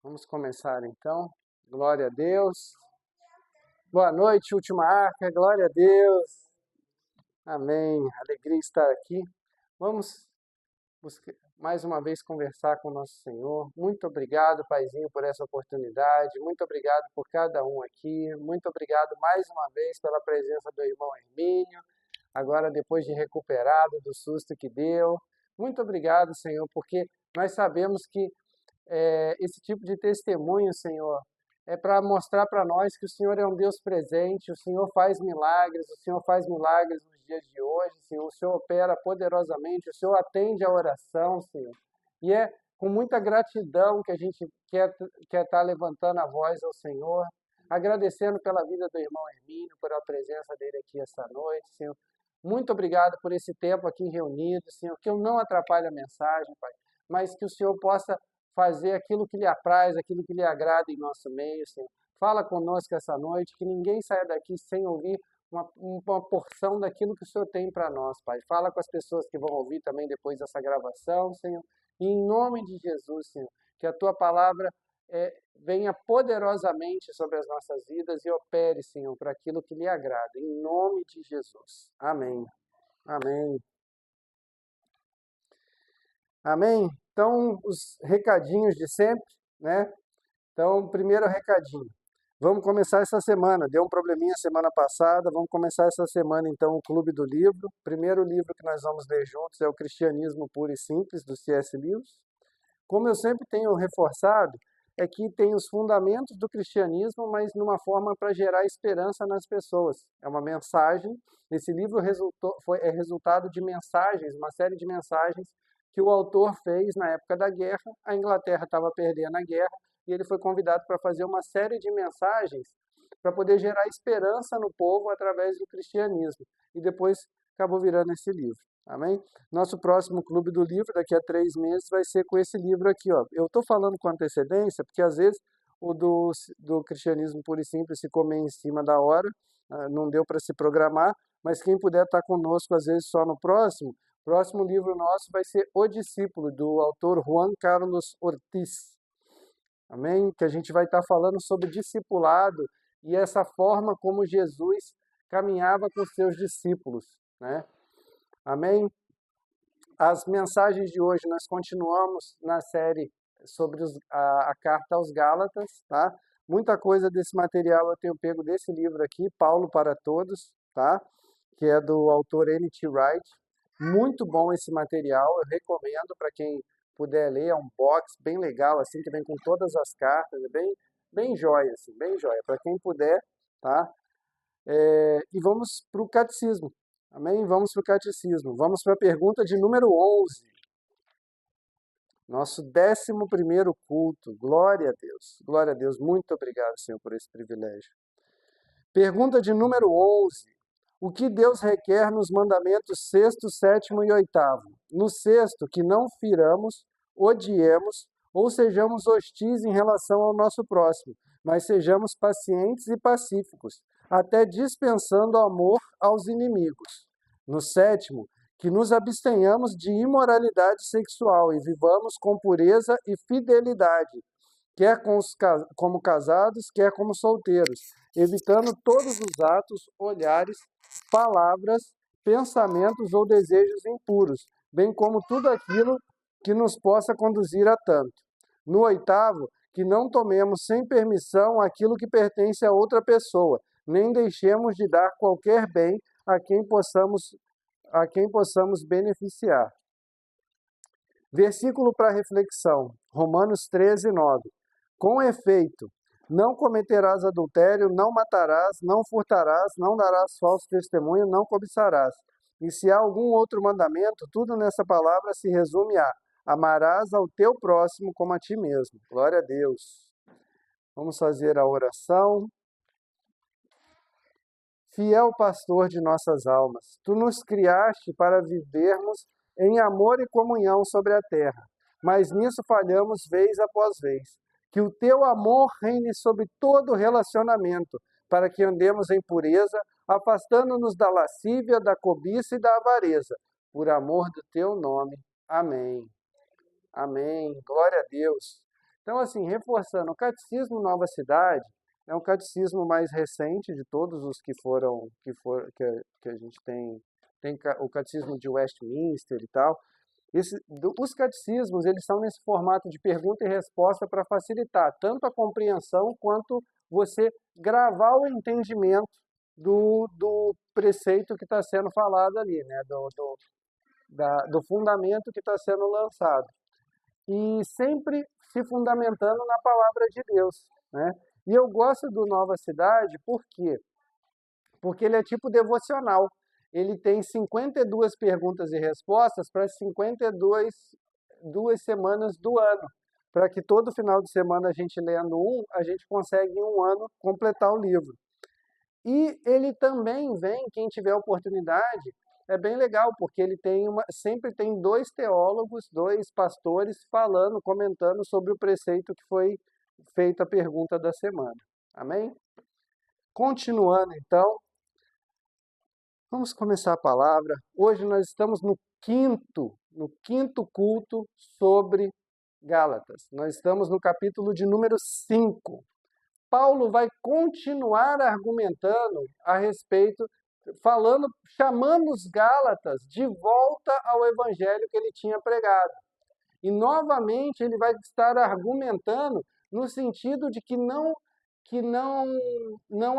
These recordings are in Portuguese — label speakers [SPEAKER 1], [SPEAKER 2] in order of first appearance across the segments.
[SPEAKER 1] Vamos começar então. Glória a Deus. Boa noite, última arca. Glória a Deus. Amém. Alegria estar aqui. Vamos mais uma vez conversar com o nosso Senhor. Muito obrigado, Paizinho, por essa oportunidade. Muito obrigado por cada um aqui. Muito obrigado mais uma vez pela presença do irmão Hermínio. Agora, depois de recuperado do susto que deu. Muito obrigado, Senhor, porque nós sabemos que esse tipo de testemunho, Senhor, é para mostrar para nós que o Senhor é um Deus presente, o Senhor faz milagres nos dias de hoje, Senhor, o Senhor opera poderosamente, o Senhor atende a oração, Senhor. E é com muita gratidão que a gente quer estar levantando a voz ao Senhor, agradecendo pela vida do irmão Hermínio, por a presença dele aqui essa noite, Senhor. Muito obrigado por esse tempo aqui reunido, Senhor, que eu não atrapalhe a mensagem, Pai, mas que o Senhor possa fazer aquilo que lhe apraz, aquilo que lhe agrada em nosso meio, Senhor. Fala conosco essa noite, que ninguém saia daqui sem ouvir uma porção daquilo que o Senhor tem para nós, Pai. Fala com as pessoas que vão ouvir também depois dessa gravação, Senhor. E em nome de Jesus, Senhor, que a Tua palavra venha poderosamente sobre as nossas vidas e opere, Senhor, para aquilo que lhe agrada. Em nome de Jesus. Amém. Amém. Amém? Então, os recadinhos de sempre, né? Então, primeiro recadinho. Vamos começar essa semana. Deu um probleminha semana passada, vamos começar essa semana, então, o Clube do Livro. O primeiro livro que nós vamos ler juntos é o Cristianismo Puro e Simples, do C.S. Lewis. Como eu sempre tenho reforçado, é que tem os fundamentos do cristianismo, mas numa forma para gerar esperança nas pessoas. É uma mensagem. Esse livro é resultado de mensagens, uma série de mensagens que o autor fez na época da guerra. A Inglaterra estava perdendo a guerra e ele foi convidado para fazer uma série de mensagens para poder gerar esperança no povo através do cristianismo. E depois acabou virando esse livro. Amém? Nosso próximo Clube do Livro, daqui a 3 meses, vai ser com esse livro aqui. Ó. Eu estou falando com antecedência, porque às vezes o do Cristianismo Puro e Simples ficou meio em cima da hora, não deu para se programar, mas quem puder estar conosco, às vezes, só no próximo livro nosso vai ser O Discípulo, do autor Juan Carlos Ortiz. Amém? Que a gente vai estar falando sobre discipulado e essa forma como Jesus caminhava com seus discípulos, né? Amém? As mensagens de hoje, nós continuamos na série sobre a carta aos Gálatas, tá? Muita coisa desse material eu tenho pego desse livro aqui, Paulo para Todos, tá? Que é do autor N.T. Wright. Muito bom esse material, eu recomendo para quem puder ler, é um box bem legal, assim, que vem com todas as cartas, é bem jóia, assim, bem jóia, para quem puder, tá? E vamos para o catecismo, amém? Vamos para o catecismo, vamos para a pergunta de número 11, nosso 11º culto, glória a Deus, muito obrigado, Senhor, por esse privilégio. Pergunta de número 11, o que Deus requer nos mandamentos 6º, 7º e 8º? No 6º, que não firamos, odiemos ou sejamos hostis em relação ao nosso próximo, mas sejamos pacientes e pacíficos, até dispensando amor aos inimigos. No 7º, que nos abstenhamos de imoralidade sexual e vivamos com pureza e fidelidade, quer como casados, quer como solteiros, evitando todos os atos, olhares, palavras, pensamentos ou desejos impuros, bem como tudo aquilo que nos possa conduzir a tanto. No 8º, que não tomemos sem permissão aquilo que pertence a outra pessoa, nem deixemos de dar qualquer bem a quem possamos beneficiar. Versículo para reflexão, Romanos 13, 9. Com efeito, não cometerás adultério, não matarás, não furtarás, não darás falso testemunho, não cobiçarás. E se há algum outro mandamento, tudo nessa palavra se resume a: amarás ao teu próximo como a ti mesmo. Glória a Deus. Vamos fazer a oração. Fiel pastor de nossas almas, tu nos criaste para vivermos em amor e comunhão sobre a terra, mas nisso falhamos vez após vez. Que o teu amor reine sobre todo relacionamento, para que andemos em pureza, afastando-nos da lascívia, da cobiça e da avareza, por amor do teu nome. Amém. Amém. Glória a Deus. Então, assim, reforçando, o Catecismo Nova Cidade é um catecismo mais recente de todos os que a gente tem o Catecismo de Westminster e tal. Os catecismos, eles são nesse formato de pergunta e resposta para facilitar tanto a compreensão quanto você gravar o entendimento do preceito que está sendo falado ali, né? Do fundamento que está sendo lançado. E sempre se fundamentando na palavra de Deus, né? E eu gosto do Nova Cidade, por quê? Porque ele é tipo devocional. Ele tem 52 perguntas e respostas para 52 semanas do ano. Para que todo final de semana a gente lendo a gente consegue em um ano completar o livro. E ele também vem, quem tiver oportunidade, é bem legal, porque ele sempre tem 2 teólogos, 2 pastores falando, comentando sobre o preceito que foi feita a pergunta da semana. Amém? Continuando então, vamos começar a palavra. Hoje nós estamos no quinto culto sobre Gálatas. Nós estamos no capítulo de número 5. Paulo vai continuar argumentando a respeito, chamando os Gálatas de volta ao evangelho que ele tinha pregado. E novamente ele vai estar argumentando no sentido de que não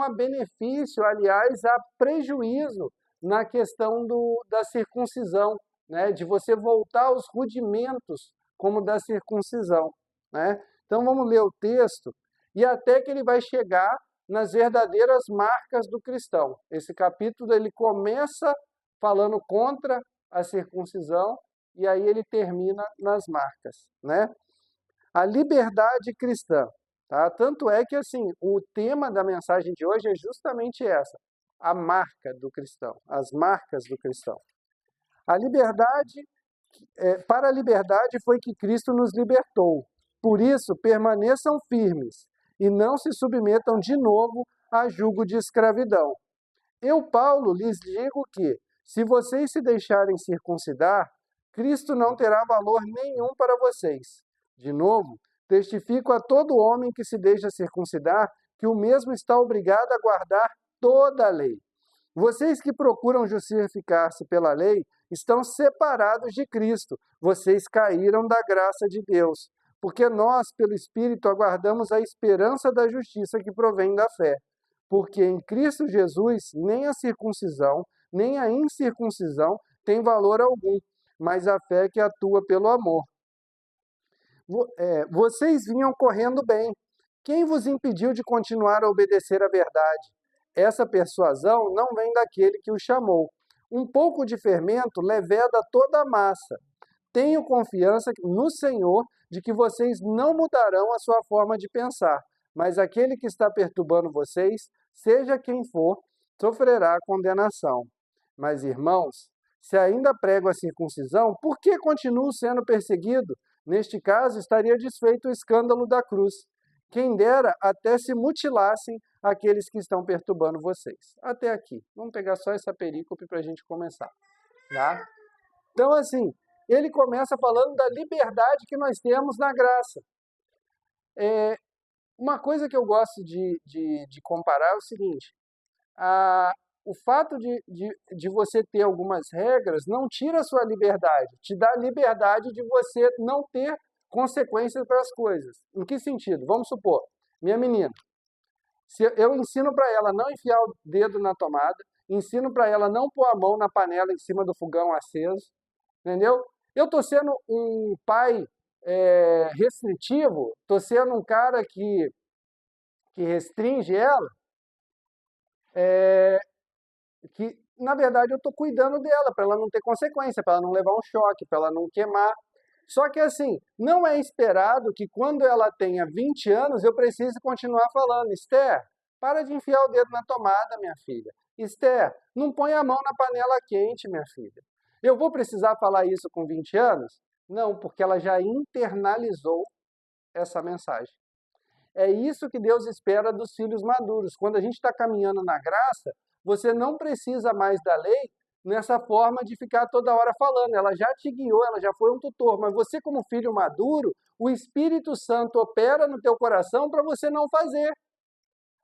[SPEAKER 1] há benefício, aliás, há prejuízo na questão da circuncisão, né? De você voltar aos rudimentos como da circuncisão, né? Então vamos ler o texto, e até que ele vai chegar nas verdadeiras marcas do cristão. Esse capítulo ele começa falando contra a circuncisão, e aí ele termina nas marcas, né? A liberdade cristã. Tá? Tanto é que assim, o tema da mensagem de hoje é justamente essa, a marca do cristão, as marcas do cristão. A liberdade, para a liberdade foi que Cristo nos libertou. Por isso, permaneçam firmes e não se submetam de novo a jugo de escravidão. Eu, Paulo, lhes digo que, se vocês se deixarem circuncidar, Cristo não terá valor nenhum para vocês. De novo, testifico a todo homem que se deixa circuncidar que o mesmo está obrigado a guardar toda a lei. Vocês que procuram justificar-se pela lei estão separados de Cristo. Vocês caíram da graça de Deus, porque nós, pelo Espírito, aguardamos a esperança da justiça que provém da fé. Porque em Cristo Jesus nem a circuncisão, nem a incircuncisão tem valor algum, mas a fé que atua pelo amor. Vocês vinham correndo bem. Quem vos impediu de continuar a obedecer à verdade? Essa persuasão não vem daquele que o chamou. Um pouco de fermento leveda toda a massa. Tenho confiança no Senhor de que vocês não mudarão a sua forma de pensar, mas aquele que está perturbando vocês, seja quem for, sofrerá condenação. Mas, irmãos, se ainda prego a circuncisão, por que continuo sendo perseguido? Neste caso, estaria desfeito o escândalo da cruz. Quem dera até se mutilassem aqueles que estão perturbando vocês. Até aqui. Vamos pegar só essa perícope para a gente começar. Tá? Então, assim, ele começa falando da liberdade que nós temos na graça. Uma coisa que eu gosto de comparar é o seguinte. O fato de você ter algumas regras não tira a sua liberdade, te dá a liberdade de você não ter consequências para as coisas. Em que sentido? Vamos supor, minha menina, se eu ensino para ela não enfiar o dedo na tomada, ensino para ela não pôr a mão na panela em cima do fogão aceso, entendeu? Eu estou sendo um pai restritivo, estou sendo um cara que restringe ela, que, na verdade, eu estou cuidando dela, para ela não ter consequência, para ela não levar um choque, para ela não queimar. Só que, assim, não é esperado que quando ela tenha 20 anos, eu precise continuar falando, Esther, para de enfiar o dedo na tomada, minha filha. Esther, não põe a mão na panela quente, minha filha. Eu vou precisar falar isso com 20 anos? Não, porque ela já internalizou essa mensagem. É isso que Deus espera dos filhos maduros. Quando a gente está caminhando na graça, você não precisa mais da lei nessa forma de ficar toda hora falando. Ela já te guiou, ela já foi um tutor, mas você como filho maduro, o Espírito Santo opera no teu coração para você não fazer,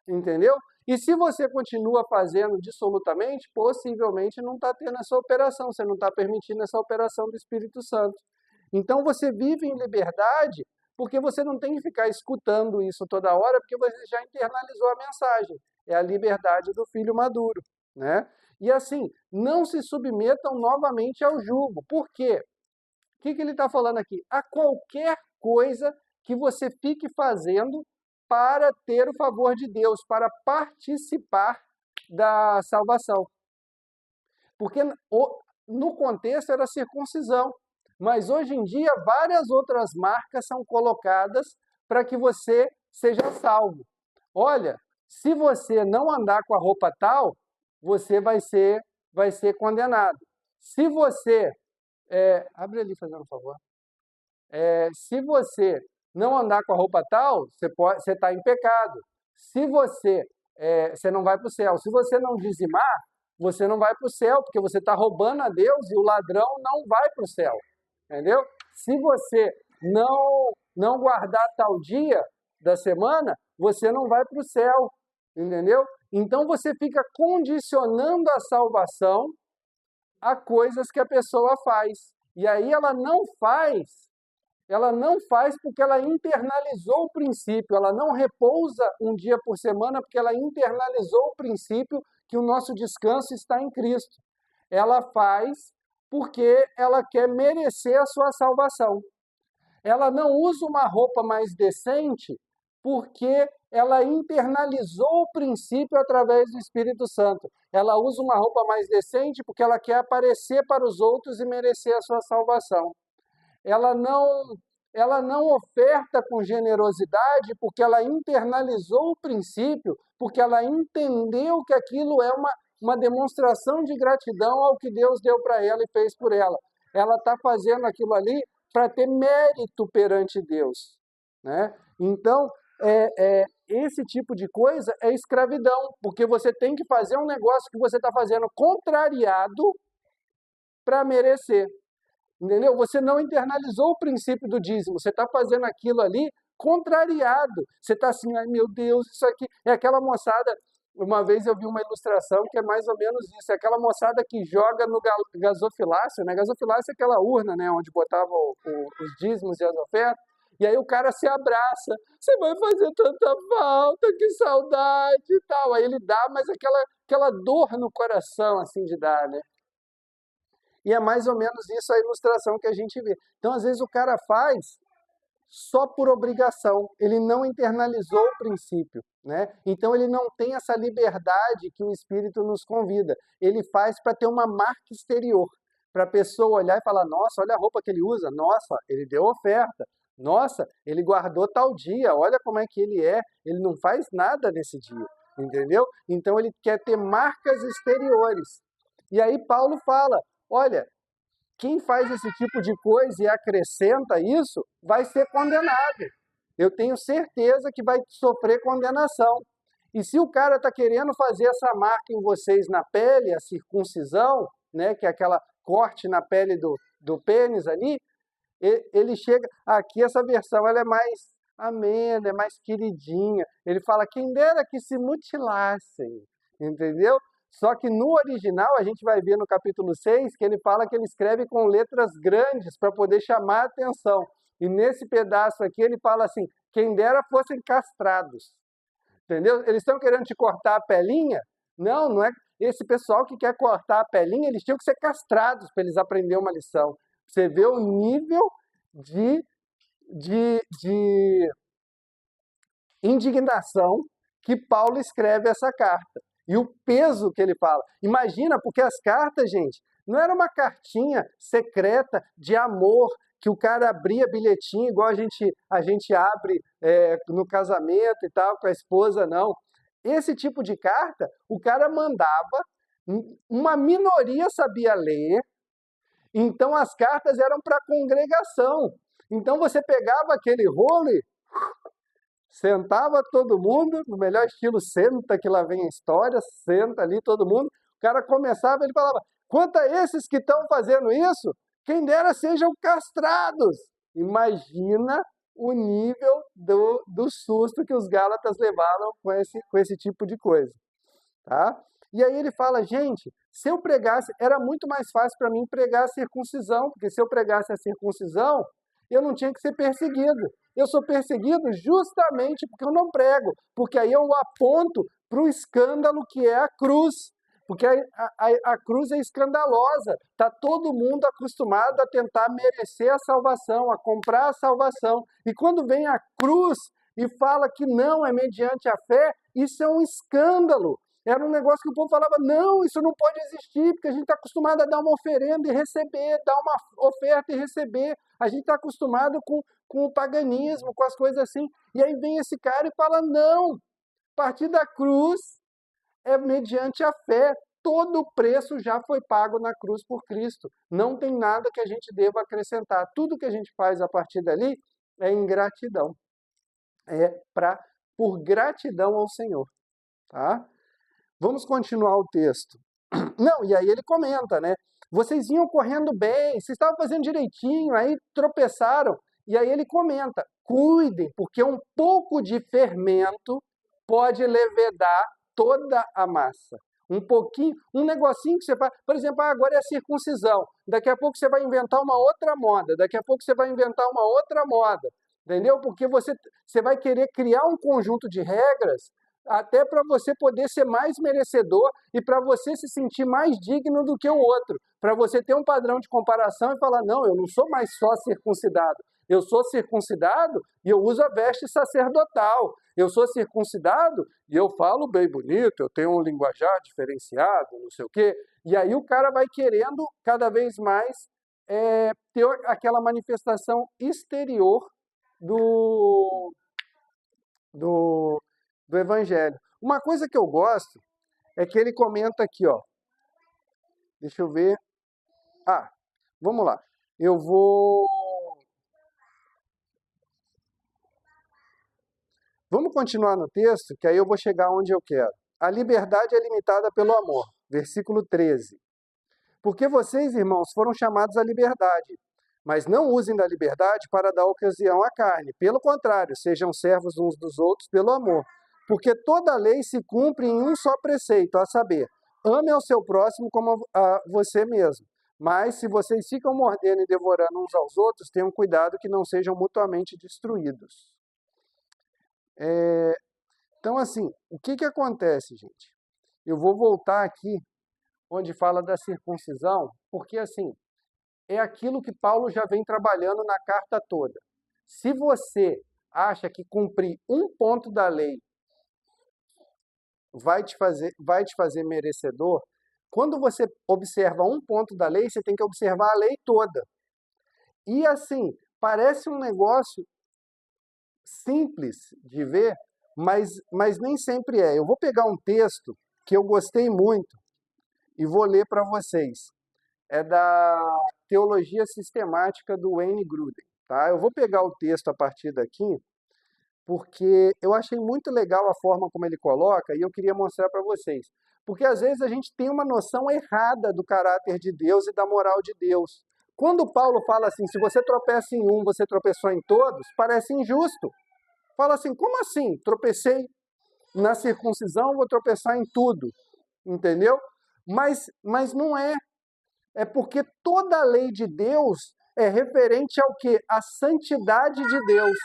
[SPEAKER 1] entendeu? E se você continua fazendo dissolutamente, possivelmente não está tendo essa operação, você não está permitindo essa operação do Espírito Santo. Então você vive em liberdade porque você não tem que ficar escutando isso toda hora, porque você já internalizou a mensagem. É a liberdade do filho maduro, né? E assim, não se submetam novamente ao jugo. Por quê? O que ele está falando aqui? A qualquer coisa que você fique fazendo para ter o favor de Deus, para participar da salvação. Porque no contexto era circuncisão, mas hoje em dia várias outras marcas são colocadas para que você seja salvo. Olha, se você não andar com a roupa tal, você vai ser condenado. Se você... abre ali, fazendo um favor. Se você não andar com a roupa tal, você está em pecado. Se você não vai para o céu. Se você não dizimar, você não vai para o céu, porque você está roubando a Deus e o ladrão não vai para o céu. Entendeu? Se você não guardar tal dia da semana, você não vai para o céu. Entendeu? Então você fica condicionando a salvação a coisas que a pessoa faz. E aí ela não faz porque ela internalizou o princípio, ela não repousa um dia por semana porque ela internalizou o princípio que o nosso descanso está em Cristo. Ela faz porque ela quer merecer a sua salvação. Ela não usa uma roupa mais decente porque ela internalizou o princípio através do Espírito Santo. Ela usa uma roupa mais decente porque ela quer aparecer para os outros e merecer a sua salvação. Ela não oferta com generosidade porque ela internalizou o princípio, porque ela entendeu que aquilo é uma demonstração de gratidão ao que Deus deu para ela e fez por ela. Ela está fazendo aquilo ali para ter mérito perante Deus, né? Então, esse tipo de coisa é escravidão, porque você tem que fazer um negócio que você está fazendo contrariado para merecer. Entendeu? Você não internalizou o princípio do dízimo, você está fazendo aquilo ali contrariado. Você está assim, ai meu Deus, isso aqui... É aquela moçada, uma vez eu vi uma ilustração que é mais ou menos isso, é aquela moçada que joga no gasofilácio, né? Gasofilácio é aquela urna, né, onde botava os dízimos e as ofertas, e aí o cara se abraça, você vai fazer tanta falta, que saudade e tal. Aí ele dá, mas aquela dor no coração, assim, de dar, né? E é mais ou menos isso a ilustração que a gente vê. Então, às vezes, o cara faz só por obrigação, ele não internalizou o princípio, né? Então, ele não tem essa liberdade que o Espírito nos convida. Ele faz para ter uma marca exterior, para a pessoa olhar e falar, nossa, olha a roupa que ele usa, nossa, ele deu oferta, nossa, ele guardou tal dia, olha como é que ele não faz nada nesse dia, entendeu? Então, ele quer ter marcas exteriores. E aí Paulo fala, olha, quem faz esse tipo de coisa e acrescenta isso, vai ser condenado. Eu tenho certeza que vai sofrer condenação. E se o cara está querendo fazer essa marca em vocês na pele, a circuncisão, né, que é aquela corte na pele do pênis ali, ele chega... Aqui essa versão ela é mais amena, é mais queridinha. Ele fala, quem dera que se mutilassem, entendeu? Só que no original, a gente vai ver no capítulo 6, que ele fala que ele escreve com letras grandes para poder chamar a atenção. E nesse pedaço aqui ele fala assim, quem dera fossem castrados. Entendeu? Eles estão querendo te cortar a pelinha? Não, não é. Esse pessoal que quer cortar a pelinha, eles tinham que ser castrados para eles aprenderem uma lição. Você vê o nível de indignação que Paulo escreve essa carta. E o peso que ele fala. Imagina, porque as cartas, gente, não era uma cartinha secreta de amor, que o cara abria bilhetinho, igual a gente abre no casamento e tal, com a esposa, não. Esse tipo de carta, o cara mandava, uma minoria sabia ler, então as cartas eram para a congregação. Então você pegava aquele rolo e sentava todo mundo, no melhor estilo, senta que lá vem a história, senta ali todo mundo, o cara começava, ele falava, Quanto a esses que estão fazendo isso, quem dera sejam castrados. Imagina o nível do susto que os Gálatas levaram com esse tipo de coisa. Tá? E aí ele fala, gente, se eu pregasse, era muito mais fácil para mim pregar a circuncisão, porque se eu pregasse a circuncisão, eu não tinha que ser perseguido. Eu sou perseguido justamente porque eu não prego, porque aí eu aponto para o escândalo que é a cruz. Porque a cruz é escandalosa. Está todo mundo acostumado a tentar merecer a salvação, a comprar a salvação. E quando vem a cruz e fala que não é mediante a fé, isso é um escândalo. Era um negócio que o povo falava, não, isso não pode existir, porque a gente está acostumado a dar uma oferenda e receber, dar uma oferta e receber. A gente está acostumado com o paganismo, com as coisas assim. E aí vem esse cara e fala, não, a partir da cruz é mediante a fé. Todo o preço já foi pago na cruz por Cristo. Não tem nada que a gente deva acrescentar. Tudo que a gente faz a partir dali é em gratidão. É por gratidão ao Senhor. Tá? Vamos continuar o texto. Não, e aí ele comenta, né? Vocês iam correndo bem, vocês estavam fazendo direitinho, aí tropeçaram. E aí ele comenta, cuidem, porque um pouco de fermento pode levedar toda a massa. Um pouquinho, um negocinho que você faz, por exemplo, agora é a circuncisão. Daqui a pouco você vai inventar uma outra moda, daqui a pouco você vai inventar uma outra moda. Entendeu? Porque você vai querer criar um conjunto de regras até para você poder ser mais merecedor e para você se sentir mais digno do que o outro, para você ter um padrão de comparação e falar, não, eu não sou mais só circuncidado, eu sou circuncidado e eu uso a veste sacerdotal, eu sou circuncidado e eu falo bem bonito, eu tenho um linguajar diferenciado, não sei o quê, e aí o cara vai querendo cada vez mais ter aquela manifestação exterior do Evangelho. Uma coisa que eu gosto é que ele comenta aqui, ó. Deixa eu ver. Vamos lá. Vamos continuar no texto, que aí eu vou chegar onde eu quero. A liberdade é limitada pelo amor. Versículo 13. Porque vocês, irmãos, foram chamados à liberdade, mas não usem da liberdade para dar ocasião à carne. Pelo contrário, sejam servos uns dos outros pelo amor. Porque toda a lei se cumpre em um só preceito, a saber, ame ao seu próximo como a você mesmo. Mas se vocês ficam mordendo e devorando uns aos outros, tenham cuidado que não sejam mutuamente destruídos. Então, assim, o que acontece, gente? Eu vou voltar aqui, onde fala da circuncisão, porque, assim, é aquilo que Paulo já vem trabalhando na carta toda. Se você acha que cumprir um ponto da lei vai te fazer merecedor, quando você observa um ponto da lei, você tem que observar a lei toda. E assim, parece um negócio simples de ver, mas nem sempre é. Eu vou pegar um texto que eu gostei muito e vou ler para vocês. É da Teologia Sistemática do Wayne Grudem. Tá? Eu vou pegar o texto a partir daqui, porque eu achei muito legal a forma como ele coloca e eu queria mostrar para vocês. Porque às vezes a gente tem uma noção errada do caráter de Deus e da moral de Deus. Quando Paulo fala assim, se você tropeça em um, você tropeçou em todos, parece injusto. Fala assim, como assim? Tropecei na circuncisão, vou tropeçar em tudo. Entendeu? Mas não é. É porque toda a lei de Deus é referente ao quê? A santidade de Deus.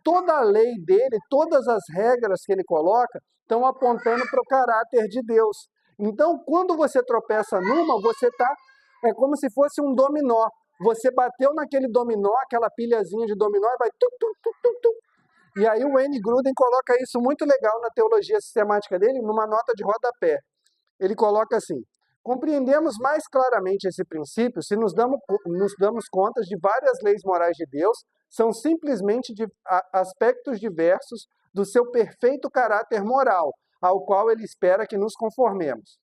[SPEAKER 1] Toda a lei dele, todas as regras que ele coloca, estão apontando para o caráter de Deus. Então, quando você tropeça numa, é como se fosse um dominó. Você bateu naquele dominó, aquela pilhazinha de dominó, e vai tuc, tuc, tuc, tuc, tuc. E aí o Wayne Grudem coloca isso muito legal na teologia sistemática dele, numa nota de rodapé. Ele coloca assim, compreendemos mais claramente esse princípio se nos damos conta de várias leis morais de Deus, são simplesmente aspectos diversos do seu perfeito caráter moral, ao qual ele espera que nos conformemos.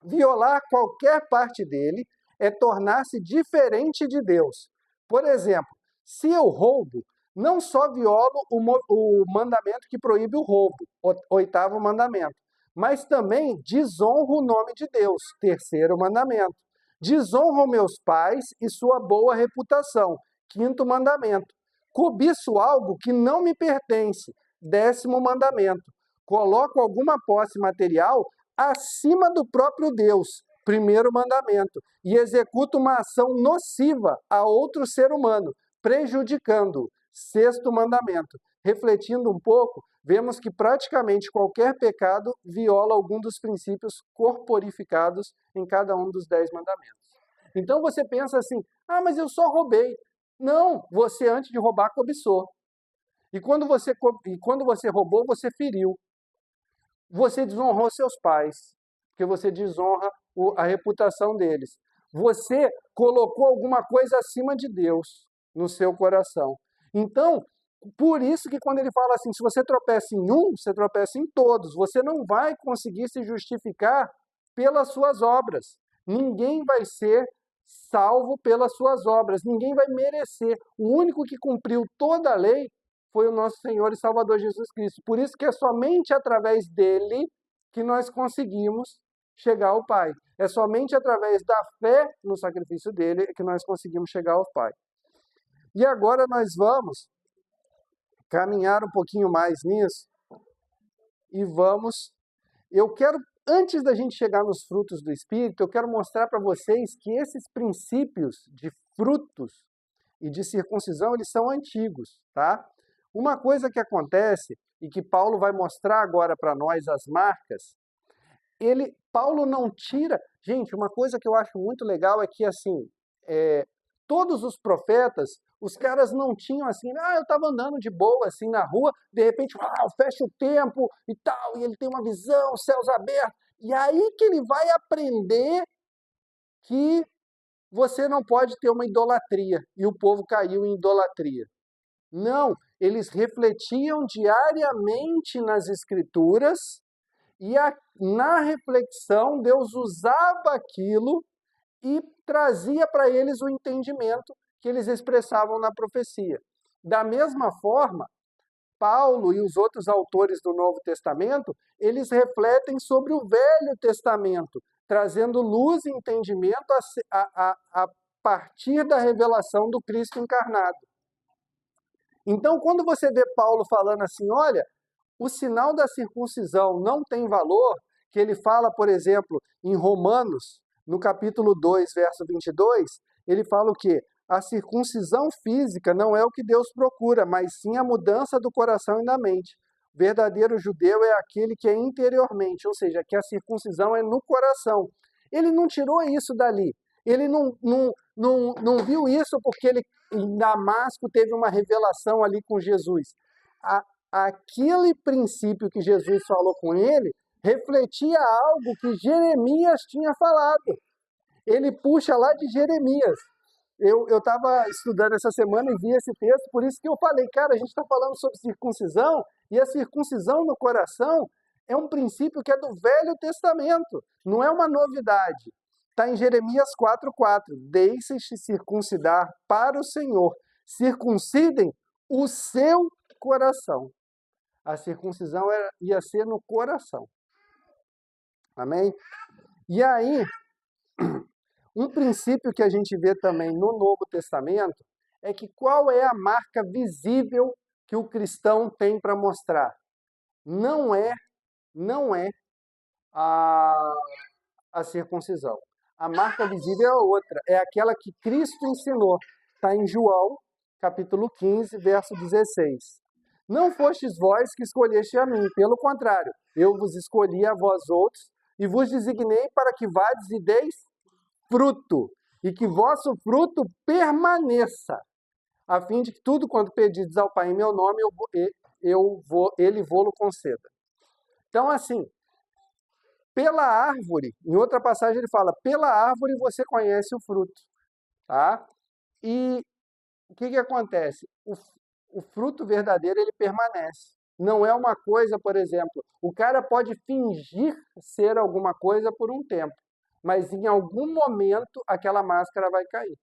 [SPEAKER 1] Violar qualquer parte dele é tornar-se diferente de Deus. Por exemplo, se eu roubo, não só violo o mandamento que proíbe o roubo, o 8º mandamento, mas também desonro o nome de Deus. Terceiro mandamento. Desonro meus pais e sua boa reputação. Quinto mandamento. Cobiço algo que não me pertence. Décimo mandamento. Coloco alguma posse material acima do próprio Deus. Primeiro mandamento. E executo uma ação nociva a outro ser humano, prejudicando-o. Sexto mandamento. Refletindo um pouco, vemos que praticamente qualquer pecado viola algum dos princípios corporificados em cada um dos 10 mandamentos. Então você pensa assim, mas eu só roubei. Não, você antes de roubar cobiçou. E quando você roubou, você feriu. Você desonrou seus pais, porque você desonra a reputação deles. Você colocou alguma coisa acima de Deus no seu coração. Então, por isso que quando ele fala assim, se você tropeça em um, você tropeça em todos. Você não vai conseguir se justificar pelas suas obras. Ninguém vai ser salvo pelas suas obras. Ninguém vai merecer. O único que cumpriu toda a lei foi o nosso Senhor e Salvador Jesus Cristo. Por isso que é somente através dele que nós conseguimos chegar ao Pai. É somente através da fé no sacrifício dele que nós conseguimos chegar ao Pai. E agora nós vamos caminhar um pouquinho mais nisso e eu quero, antes da gente chegar nos frutos do Espírito, eu quero mostrar para vocês que esses princípios de frutos e de circuncisão, eles são antigos, tá? Uma coisa que acontece e que Paulo vai mostrar agora para nós, as marcas, Paulo não tira... Gente, uma coisa que eu acho muito legal é que, assim, todos os profetas, os caras não tinham assim, eu estava andando de boa assim na rua, de repente, fecha o tempo e tal, e ele tem uma visão, céus abertos, e aí que ele vai aprender que você não pode ter uma idolatria, e o povo caiu em idolatria. Não, eles refletiam diariamente nas Escrituras, e na reflexão Deus usava aquilo e trazia para eles o entendimento que eles expressavam na profecia. Da mesma forma, Paulo e os outros autores do Novo Testamento, eles refletem sobre o Velho Testamento, trazendo luz e entendimento a partir da revelação do Cristo encarnado. Então, quando você vê Paulo falando assim, olha, o sinal da circuncisão não tem valor, que ele fala, por exemplo, em Romanos, no capítulo 2, verso 22, ele fala o quê? A circuncisão física não é o que Deus procura, mas sim a mudança do coração e da mente. O verdadeiro judeu é aquele que é interiormente, ou seja, que a circuncisão é no coração. Ele não tirou isso dali. Ele não viu isso porque ele, em Damasco, teve uma revelação ali com Jesus. Aquele princípio que Jesus falou com ele refletia algo que Jeremias tinha falado. Ele puxa lá de Jeremias. Eu estava estudando essa semana e vi esse texto, por isso que eu falei, cara, a gente está falando sobre circuncisão, e a circuncisão no coração é um princípio que é do Velho Testamento, não é uma novidade. Está em Jeremias 4,4. Deixem-se circuncidar para o Senhor, circuncidem o seu coração. A circuncisão ia ser no coração. Amém? E aí, um princípio que a gente vê também no Novo Testamento é que qual é a marca visível que o cristão tem para mostrar? Não é a circuncisão. A marca visível é outra, é aquela que Cristo ensinou. Está em João, capítulo 15, verso 16. Não fostes vós que escolheste a mim, pelo contrário, eu vos escolhi a vós outros e vos designei para que vades e deis fruto, e que vosso fruto permaneça, a fim de que tudo quanto pedides ao Pai em meu nome, ele vô-lo conceda. Então, assim, pela árvore, em outra passagem ele fala, pela árvore você conhece o fruto, tá? E o que acontece? O fruto verdadeiro, ele permanece. Não é uma coisa, por exemplo, o cara pode fingir ser alguma coisa por um tempo, mas em algum momento aquela máscara vai cair.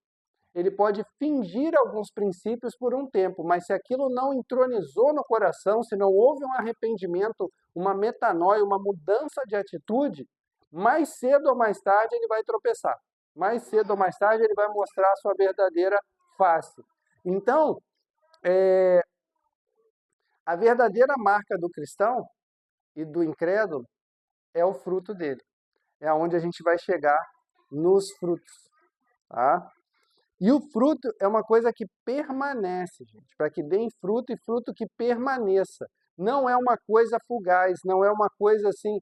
[SPEAKER 1] ele pode fingir alguns princípios por um tempo, mas se aquilo não entronizou no coração, se não houve um arrependimento, uma metanoia, uma mudança de atitude, mais cedo ou mais tarde ele vai tropeçar. Mais cedo ou mais tarde ele vai mostrar a sua verdadeira face. Então, a verdadeira marca do cristão e do incrédulo é o fruto dele. É onde a gente vai chegar nos frutos. Tá? E o fruto é uma coisa que permanece, gente, para que dê fruto e fruto que permaneça. Não é uma coisa fugaz, não é uma coisa assim,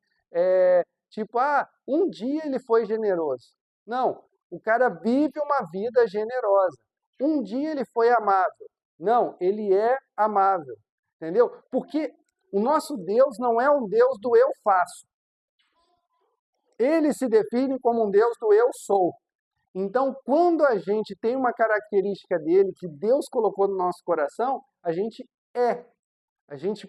[SPEAKER 1] tipo, um dia ele foi generoso. Não, o cara vive uma vida generosa. Um dia ele foi amável. Não, ele é amável. Entendeu? Porque o nosso Deus não é um Deus do eu faço. Ele se define como um Deus do eu sou. Então, quando a gente tem uma característica dele que Deus colocou no nosso coração, a gente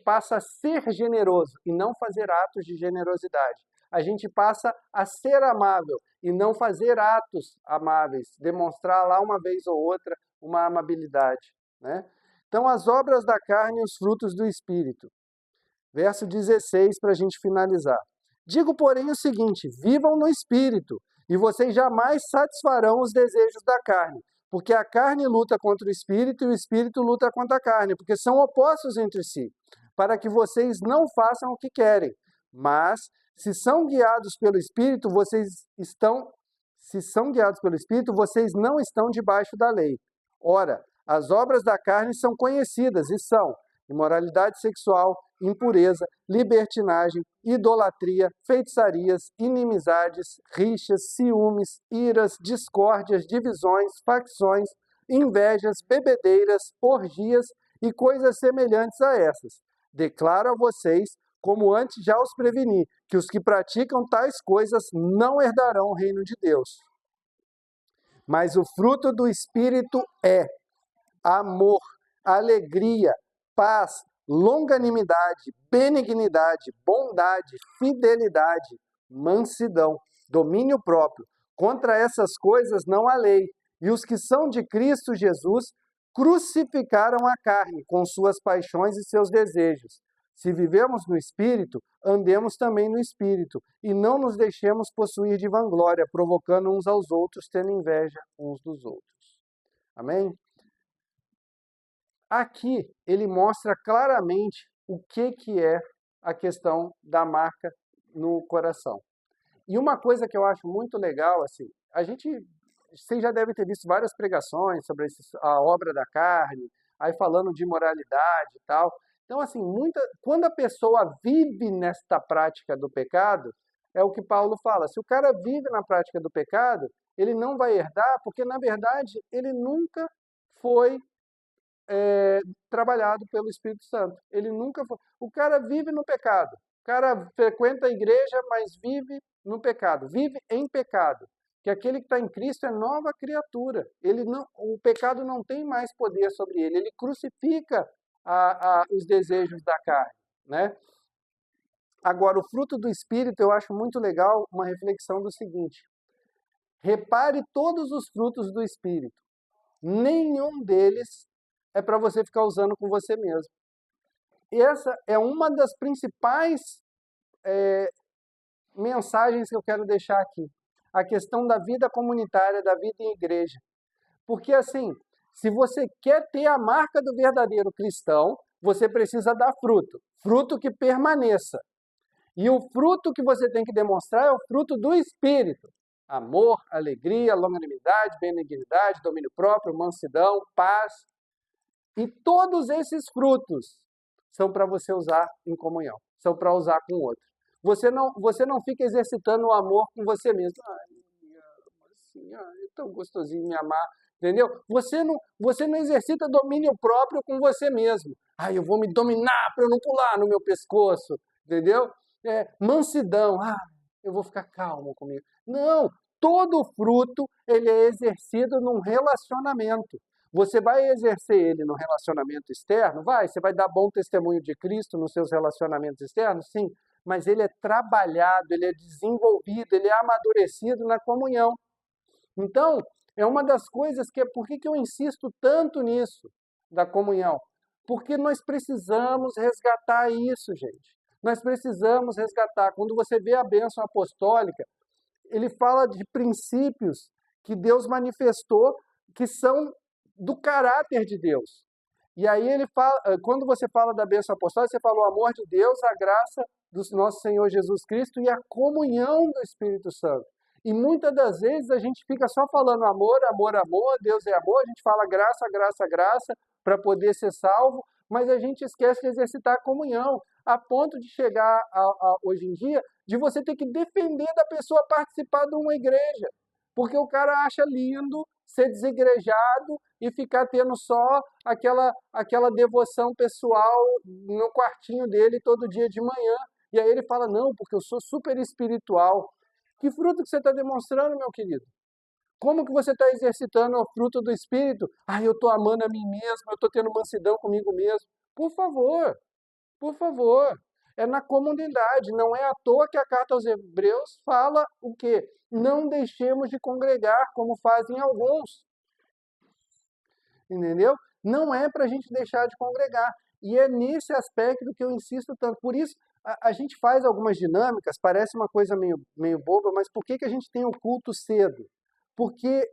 [SPEAKER 1] passa a ser generoso e não fazer atos de generosidade. A gente passa a ser amável e não fazer atos amáveis, demonstrar lá uma vez ou outra uma amabilidade, né? Então, as obras da carne e os frutos do Espírito. Verso 16, para a gente finalizar. Digo, porém, o seguinte, vivam no Espírito, e vocês jamais satisfarão os desejos da carne, porque a carne luta contra o Espírito e o Espírito luta contra a carne, porque são opostos entre si, para que vocês não façam o que querem. Mas, se são guiados pelo Espírito, vocês não estão debaixo da lei. Ora, as obras da carne são conhecidas e são imoralidade sexual, impureza, libertinagem, idolatria, feitiçarias, inimizades, rixas, ciúmes, iras, discórdias, divisões, facções, invejas, bebedeiras, orgias e coisas semelhantes a essas. Declaro a vocês, como antes já os preveni, que os que praticam tais coisas não herdarão o reino de Deus. Mas o fruto do Espírito é amor, alegria, paz, longanimidade, benignidade, bondade, fidelidade, mansidão, domínio próprio. Contra essas coisas não há lei. E os que são de Cristo Jesus crucificaram a carne com suas paixões e seus desejos. Se vivemos no Espírito, andemos também no Espírito, e não nos deixemos possuir de vanglória, provocando uns aos outros, tendo inveja uns dos outros. Amém? Aqui ele mostra claramente o que é a questão da marca no coração. E uma coisa que eu acho muito legal, assim, vocês já devem ter visto várias pregações sobre a obra da carne, aí falando de moralidade e tal. Então, assim, quando a pessoa vive nesta prática do pecado, é o que Paulo fala, se o cara vive na prática do pecado, ele não vai herdar, porque, na verdade, ele nunca foi trabalhado pelo Espírito Santo. Ele nunca foi. O cara vive no pecado. O cara frequenta a igreja, mas vive no pecado. Vive em pecado. Que aquele que está em Cristo é nova criatura. O pecado não tem mais poder sobre ele. Ele crucifica os desejos da carne, né? Agora, o fruto do Espírito, eu acho muito legal uma reflexão do seguinte. Repare todos os frutos do Espírito. Nenhum deles é para você ficar usando com você mesmo. E essa é uma das principais mensagens que eu quero deixar aqui. A questão da vida comunitária, da vida em igreja. Porque assim, se você quer ter a marca do verdadeiro cristão, você precisa dar fruto. Fruto que permaneça. E o fruto que você tem que demonstrar é o fruto do Espírito. Amor, alegria, longanimidade, benignidade, domínio próprio, mansidão, paz. E todos esses frutos são para você usar em comunhão, são para usar com o outro. Você não fica exercitando o amor com você mesmo. É tão gostosinho me amar, entendeu? Você não exercita domínio próprio com você mesmo. Eu vou me dominar para eu não pular no meu pescoço, entendeu? Mansidão, eu vou ficar calmo comigo. Não, todo fruto ele é exercido num relacionamento. Você vai exercer ele no relacionamento externo? Você vai dar bom testemunho de Cristo nos seus relacionamentos externos? Sim, mas ele é trabalhado, ele é desenvolvido, ele é amadurecido na comunhão. Então, É uma das coisas que, por que eu insisto tanto nisso, da comunhão? Porque nós precisamos resgatar isso, gente. Nós precisamos resgatar. Quando você vê a bênção apostólica, ele fala de princípios que Deus manifestou, que são do caráter de Deus. E aí ele fala, quando você fala da bênção apostólica, você fala o amor de Deus, a graça do nosso Senhor Jesus Cristo e a comunhão do Espírito Santo. E muitas das vezes a gente fica só falando amor, amor, amor, Deus é amor, a gente fala graça, graça, graça, para poder ser salvo, mas a gente esquece de exercitar a comunhão, a ponto de chegar hoje em dia, de você ter que defender da pessoa participar de uma igreja, porque o cara acha lindo ser desigrejado e ficar tendo só aquela devoção pessoal no quartinho dele todo dia de manhã. E aí ele fala, não, porque eu sou super espiritual. Que fruto que você está demonstrando, meu querido? Como que você está exercitando o fruto do Espírito? Ah, eu estou amando a mim mesmo, eu estou tendo mansidão comigo mesmo. Por favor, por favor. É na comunidade, não é à toa que a carta aos Hebreus fala o quê? Não deixemos de congregar, como fazem alguns. Entendeu? Não é para a gente deixar de congregar. E é nesse aspecto que eu insisto tanto. Por isso, a gente faz algumas dinâmicas, parece uma coisa meio boba, mas por que a gente tem o culto cedo? Porque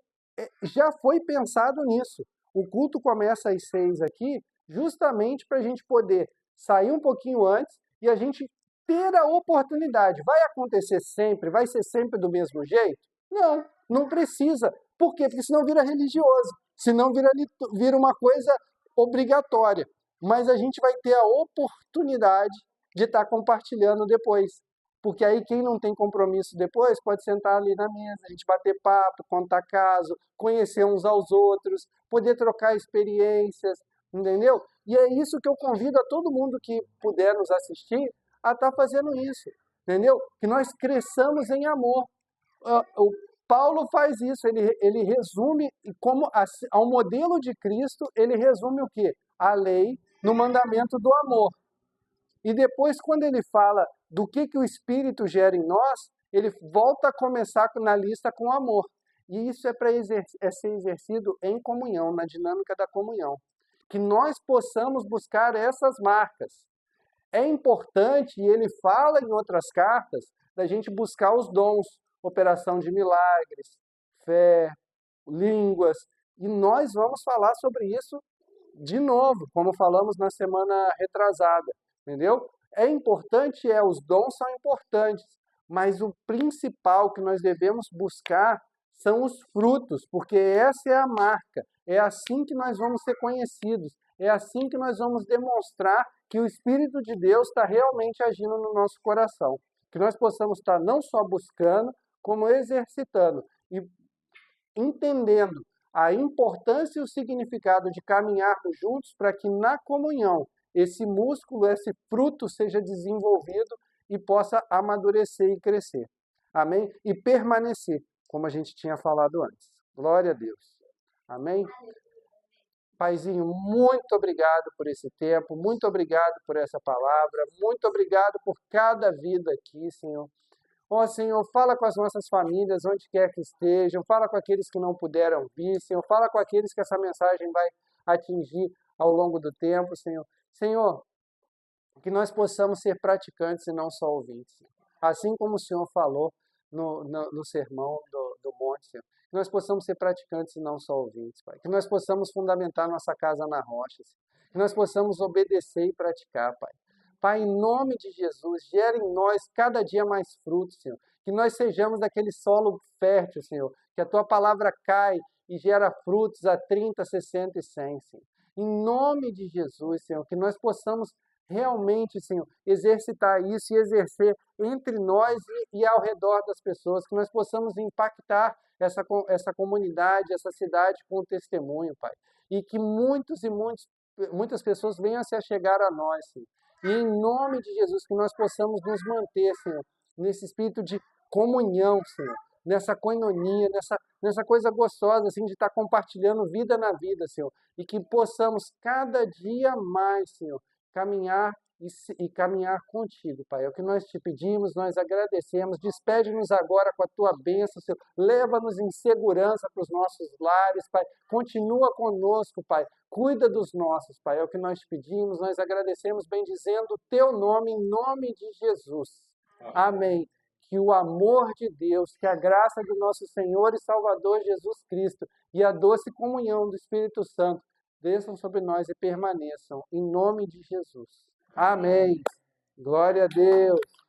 [SPEAKER 1] já foi pensado nisso. O culto começa às 6 aqui, justamente para a gente poder sair um pouquinho antes e a gente ter a oportunidade. Vai acontecer sempre? Vai ser sempre do mesmo jeito? Não, não precisa. Por quê? Porque senão vira religioso, senão vira uma coisa obrigatória. Mas a gente vai ter a oportunidade de estar compartilhando depois. Porque aí quem não tem compromisso depois pode sentar ali na mesa, a gente bater papo, contar caso, conhecer uns aos outros, poder trocar experiências, entendeu? E é isso que eu convido a todo mundo que puder nos assistir a estar fazendo isso, entendeu? Que nós cresçamos em amor. O Paulo faz isso, ele resume, como ao modelo de Cristo, ele resume o quê? A lei no mandamento do amor. E depois, quando ele fala do que o Espírito gera em nós, ele volta a começar na lista com amor. E isso é para ser exercido em comunhão, na dinâmica da comunhão. Que nós possamos buscar essas marcas. É importante, e ele fala em outras cartas, da gente buscar os dons, operação de milagres, fé, línguas. E nós vamos falar sobre isso de novo, como falamos na semana retrasada. Entendeu? É importante, os dons são importantes, mas o principal que nós devemos buscar são os frutos, porque essa é a marca, é assim que nós vamos ser conhecidos, é assim que nós vamos demonstrar que o Espírito de Deus está realmente agindo no nosso coração. Que nós possamos estar não só buscando, como exercitando e entendendo a importância e o significado de caminharmos juntos para que na comunhão esse músculo, esse fruto seja desenvolvido e possa amadurecer e crescer. Amém? E permanecer, como a gente tinha falado antes. Glória a Deus. Amém? Paizinho, muito obrigado por esse tempo, muito obrigado por essa palavra, muito obrigado por cada vida aqui, Senhor. Ó Senhor, fala com as nossas famílias, onde quer que estejam, fala com aqueles que não puderam vir, Senhor, fala com aqueles que essa mensagem vai atingir ao longo do tempo, Senhor. Senhor, que nós possamos ser praticantes e não só ouvintes. Assim como o Senhor falou no sermão do monte, Senhor. Que nós possamos ser praticantes e não só ouvintes, Pai. Que nós possamos fundamentar nossa casa na rocha, Senhor. Que nós possamos obedecer e praticar, Pai. Pai, em nome de Jesus, gere em nós cada dia mais frutos, Senhor. Que nós sejamos daquele solo fértil, Senhor. Que a Tua palavra cai e gera frutos a 30, 60 e 100, Senhor. Em nome de Jesus, Senhor, que nós possamos realmente, Senhor, exercitar isso e exercer entre nós e ao redor das pessoas, que nós possamos impactar essa comunidade, essa cidade com o testemunho, Pai. E que muitas pessoas venham a se achegar a nós, Senhor. E em nome de Jesus, que nós possamos nos manter, Senhor, nesse espírito de comunhão, Senhor, nessa koinonia, nessa coisa gostosa, assim, de estar compartilhando vida na vida, Senhor. E que possamos cada dia mais, Senhor, caminhar e caminhar contigo, Pai. É o que nós te pedimos, nós agradecemos. Despede-nos agora com a tua bênção, Senhor. Leva-nos em segurança para os nossos lares, Pai. Continua conosco, Pai. Cuida dos nossos, Pai. É o que nós te pedimos, nós agradecemos, bendizendo o teu nome, em nome de Jesus. Amém. Que o amor de Deus, que a graça do nosso Senhor e Salvador Jesus Cristo e a doce comunhão do Espírito Santo desçam sobre nós e permaneçam, em nome de Jesus. Amém. Glória a Deus.